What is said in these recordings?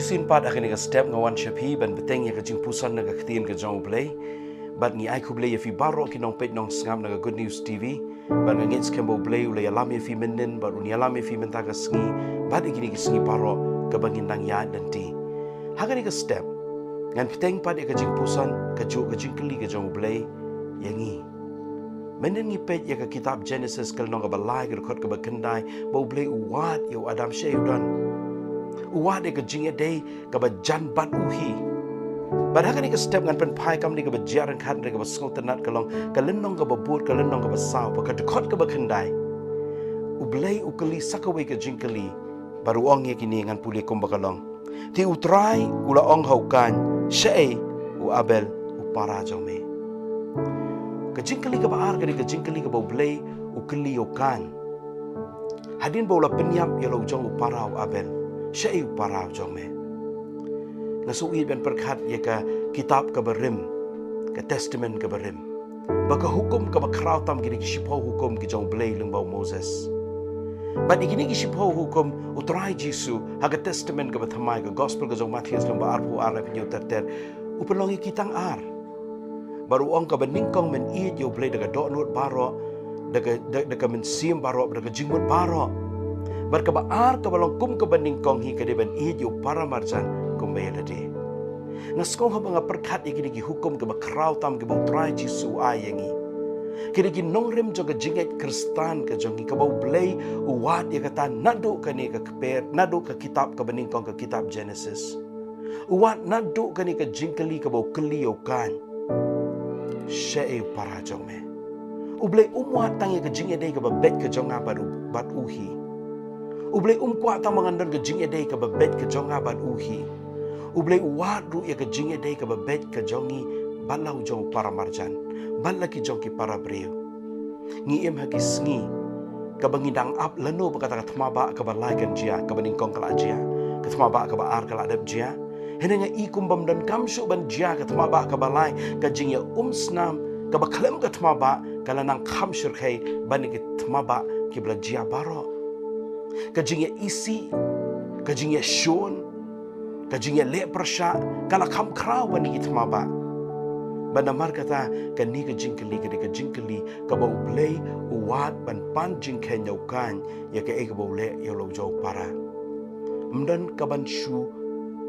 sin pat akhirnya ke step ngawan syapi ban beteng ya ke jingpuson na Ka Ktien ke U Blei bat ngi ai ku Blei ya fi baro ki nong pet nong ngam na Good News TV ban ngin skembo Blei ule alam ya fi menen bat uni alam ya fi menta ka sngi bat ikini ki sngi baro ke bangin nang ya dan ti akhirnya ke step ngan beteng pat ya ke jingpuson ke jingkeli ke U Blei yangi menen ngi pet ya ke kitab Jenesis kal nong ka balai ke khot ke bakendai ba U Blei uwat ya Adam shayudan uwade ke jinge day ke bajan bat uhi badha ni ke step ngan pen pai kam ni ke bajaran khan re ke basol tenat kalong ke lenong ke babut ke lenong ke basau ke dekot ke bakhendai U Blei ukeli sakawe ke jingkeli baru ong ye kini ngan puli kum bakalong ti utrai ula ong haukan shei u abel u para jome ke jingkeli ke baar ke jingkeli ke U Blei ukeli okan hadin bola penyap ya lo jong u para u abel syai parau jome ngasui ben perkhat ya ka kitab ka berim ka testament ka berim baka hukum ka bakrau tam gini ki shipo hukum ki jong Blei lengbau Moses but igini ki shipo hukum utrai Jisu ha ka testament ka bathamai ka gospel ka jong Matius lembau arpu ar penyu terter upelongi kitang ar baru ong ka beningkong men I U Blei daga dok nut baro daga mynsiem baro daga jingmut baro Barka baar ka balong kum ka beningkong hi ka deban iyo para marjan kumbaya de. Ngaskong ha mga perkat ikini ki hukum ka bakraw tam ka bautray Jisu ayangi. Kini ki nongrem jo ka jinget Kristan ka jongi ka U Blei uwat ya kata nado ka ni ka keper nado ka kitab ka beningkong ka kitab Genesis. Uwat nado ka ni ka jingkeli ka bau keliyo kan. Syai para jome. U Blei umwat tang ya ka jinget ka babet ka jonga bat uhi. U Blei umkuat tang mangandon ke jing edai ke babet ke jonga bat uhi. U Blei uwadu ya ke jing edai ke babet ke jongi balau jong para marjan. Bala ki jong ki para breu. Ngi em hagi sngi ke bangidang ap leno berkata ke thmaba ke balai kan jia ke beningkong kala jia. Ke thmaba ke baar kala adab jia. Hene nga ikumbam dan kamsu ban jia ke thmaba ke balai ke jing ya snam ke baklem ke thmaba kala nang khamsur khai bani ke thmaba ki bla jia baro. Kajingnya isi, kajingnya shon, kajingnya lek persya, kala kam krawan ni itmaba. Banamar kata kani kajingkeli ka U Blei uwat ban pan jingken yaukan ya ke ka lek ya lo jau para. Mdan ka ban shu,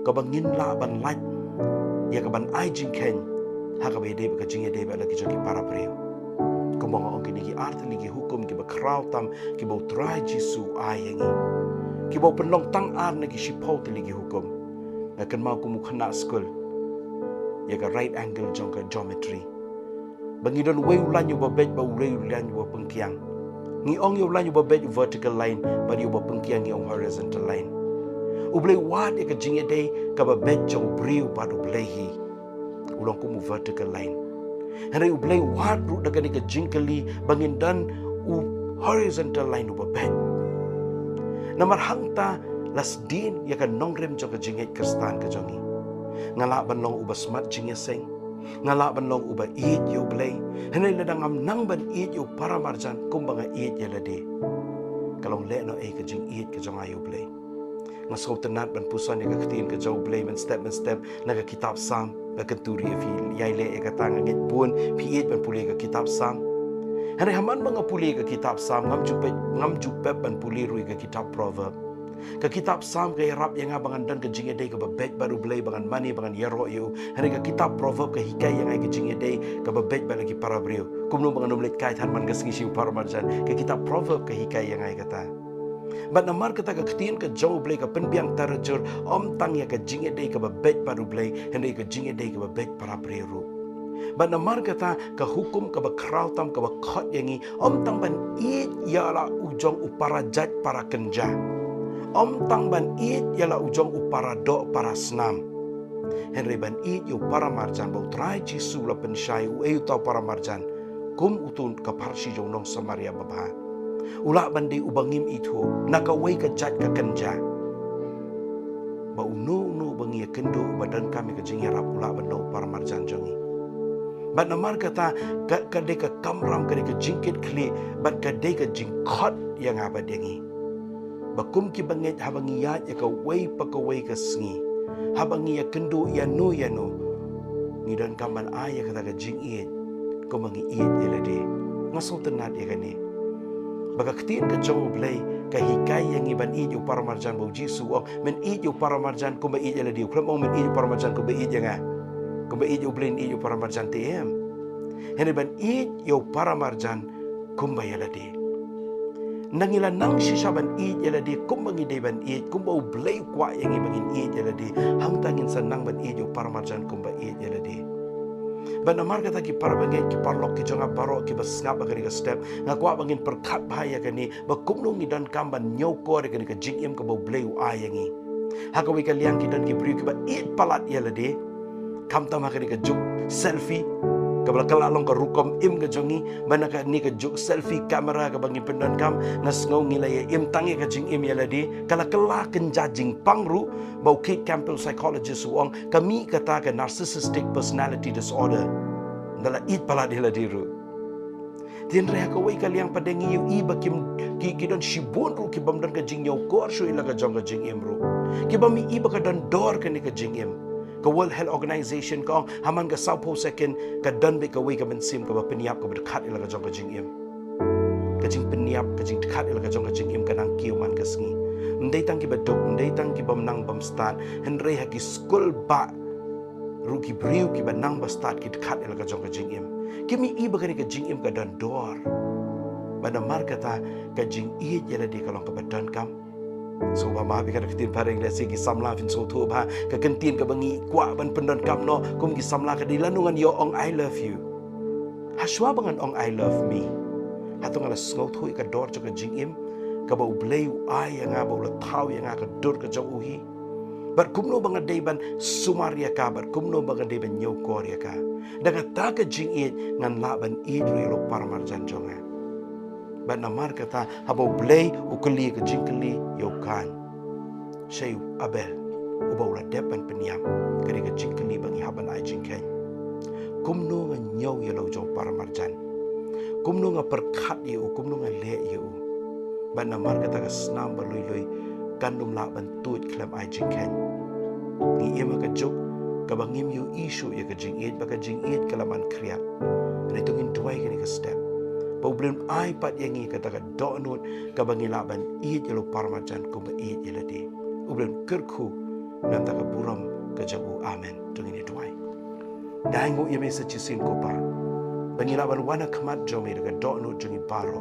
ka ban ngin la ban lat, ya ka ban ai jingken, ha ka bede ka jingnya de ba lagi joki para breu. Kumanga ong kini ki arti ki hukum ki bakraw tam ki bau try Jisu ayangi ki bau penlong tang ar na ki shipau tili ki hukum ngakan mau kumu khana school ya ka right angle jong ka geometry bangidon wei ulan yu babet ba ulei ulan yu pengkiang ngi ong yu ulan yu babet vertical line ba yu pengkiang ngi ong horizontal line U Blei wat ya ka jingye dei ka babet jong briu ba U Blei hi ulong kumu vertical line Henry U Blei wadru daga ni ke jingkeli bangin dan u horizontal line u babet. Namar hangta las din ya kan nongrem jong ke jinget Kristan ke jongi. Ngalak ban long u basmat jingiaseng. Ngalak ban long u ba iit U Blei. Henry ladang am nang ban iit u para marjan kumbanga iit ya lade. Kalong le no ke jing iit ke jong U Blei. Ngasaw tenat ban pusan ya Ka Ktien ke U Blei men step naga kitab Psalm kenturi fi yaile ka tang ngit pun pi ban puli ka kitab Psalm. Hari haman mga puli ka kitab Psalm ngam jupet ban puli rui ka kitab Proverb. Ka kitab Psalm ka iarap yang abangan dan ka jingedai ka babet baru Blei bangan mani bangan yaro yu. Hari ka kitab Proverb ka hikai yang ai ka jingedai ka babet ba lagi para breu. Kumno bangan numlet kai than man ka singi para marjan. Ka kitab Proverb ka hikai yang ai kata. Bat namar kata Ka Ktien ke U Blei ka penbiang tarajur om tang ya ka jingedai ka babet baru Blei hendai ka jingedai ka babet para breu. Bat namar kata ka hukum ka bakraw tam ka bakot yangi om tang ban it yala ujong upara jat para kynja. Om tang ban it yala ujong upara do para snam. Henry ban it yu para marjan bau try Jisu la pensyai u eu tau para marjan kum utun ka parsi jong nong Samaria babha. Ulak bandi ubangim itu nakawai ka jat ka kynja. Ba unu bangi kendo badan kami ka jingiarap ulak bando para marjan jongi. Bat namar kata kadai ka kamram kadai ka jingkit kli bat kadai ka jingkot yang abadengi. Bakum ki bangit habangiyat ya ka wai pakawai ka sngi. Habang ia kendo ia no ngidan kaman aya kata ka jingit ko mangi iit elade ngaso tenat ya kani Ka Ktien ka U Blei ka hikay yang iban iit U paramarjan U Jisu o men iit U paramarjan ko ba iit elade klam o men iit U paramarjan ko ba iit nga ko ba iit U Blei iit U paramarjan TM hen iban iit U paramarjan kumba elade Nangila nang sisaban iit elade kumbangi deban iit kumba U Blei kwa yang ibangin iit elade hangtangin sanang ban iit U paramarjan kumba iit elade Ban amar kata ki parabangit ki parlok ki jonga baro ki basngap agani ka step ngakwa bangin perkat bahaya kani ba kumno ngi dan kamban nyoko kani ka jingim ka U Blei ayangi hakawi ka liang ki dan ki briu ki ba iit palat elade kam tama kani ka juk selfie Kabla kalalong ka rukom im ka jongi mana ka ni ka juk selfie kamera ka bangi pendan kam ngas ngau ngilaya im tangi ka jing im yaladi kala kala kenja jing pangru bau Kate Campbell psychologist wong kami kata ka narcissistic personality disorder ndala it pala diladi ru tin rea ka wei kaliang padengi yu iba kim ki don shibon ru ki bam dan ka jing yau kor shu ila ka jong ka jing im ru ki bami iba ka dan dor ka ni ka jing im Ka World Health Organization ka haman ka saupo second ka danbe ka wei ka mynsiem ka ba peniap ka berdekat ila ka jong ka jingim ka jing peniap ka jing dekat ila ka jong ka jingim ka nang kiu man ka sngi ndai tang ki badok ndai tang ki bam nang bam start henre ha ki skul ba ru ki briu ki ba nang ba start ki dekat ila ka jong ka jingim kimi iba ka ni ka jingim ka dan dor bana mar kata ka jing i jela di kalong ka badan kam So ba mabi ka Ktien pareng le sige samla fin so tu ba ka Ktien ka bangi kwa ban pendan kam no kum gi samla ka di lanungan yo ong I love you. Haswa bangan ong I love me. Hatong ala sngo tu ka dor ka jingim ka ba U Blei ai nga ba la tau nga ka dor ka jong uhi. But kumno bangan day ban sumaria ka but kumno bangan day ban nyo koria ka. Daga ta ka jingit ngan la ban idri lo paramarjan jonga. But namar kata habo Blei ukeli ke jingkeli yokan. Saya abel ubaula depan peniam kari ke jingkeli bangi haban ai jingken. Kumno nga nyau yelo jong paramarjan. Kumno nga perkat yu kumno nga le yu. But namar kata ke senam balui kandum la ban tuit klam ai jingken. Ni ema ke juk kabangim yu isu ya ke jingit baka jingit kalaman kriat. Nitungin duai kani ke step. Problem ai pat yang kata ka donut ka bangilaban iit yelo parmajan ko ba iit yeladi. Problem kerku nan ta ka buram ka jabu amen tungini tuai. Dango yeme sa chisin ko pa. Bangilaban wana kamat jome ka donut jungi baro.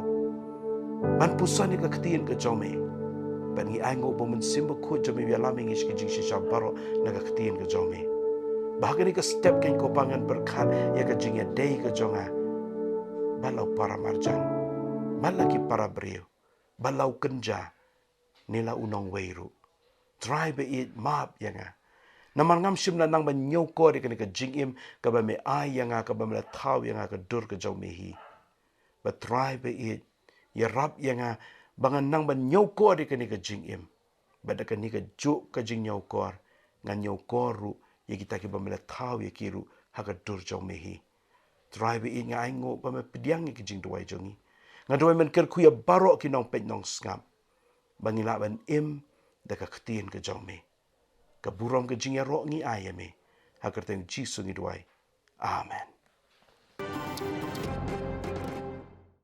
Man pusan ka Ktien ka jome. Bangi aingo bo men simbo ko jome wi alaming is ki jing shisha baro na ka Ktien ka jome. Bahkan ka step ken ko pangan berkat ya ka jing ya day ka jonga. Balau para marjan, malaki para brio, balau kynja, nila unong weiru. Try be it map yanga. Naman ngam sim na nang ban nyoko di ka jingim ka ba me ay yanga ka ba me tau yanga ka dur ka jaw mehi. But try be it iarap yanga bangan nang ban nyoko di ka jingim. Bada ka ni ka juk ka jing nyoko ngan nyoko ru ya kita ki ba me tau ya kiru ha ka dur jaw mehi. Try be it nga aingo pa mapediang ki jing duai jongi. Nga duai men ker kuya barok ki nong pet nong skam. Bangilaban im da ka Ktien ka jome. Ka burom ka jing ya ro ngi ayame. Ha kyrteng Jisu ngi duai. Amen.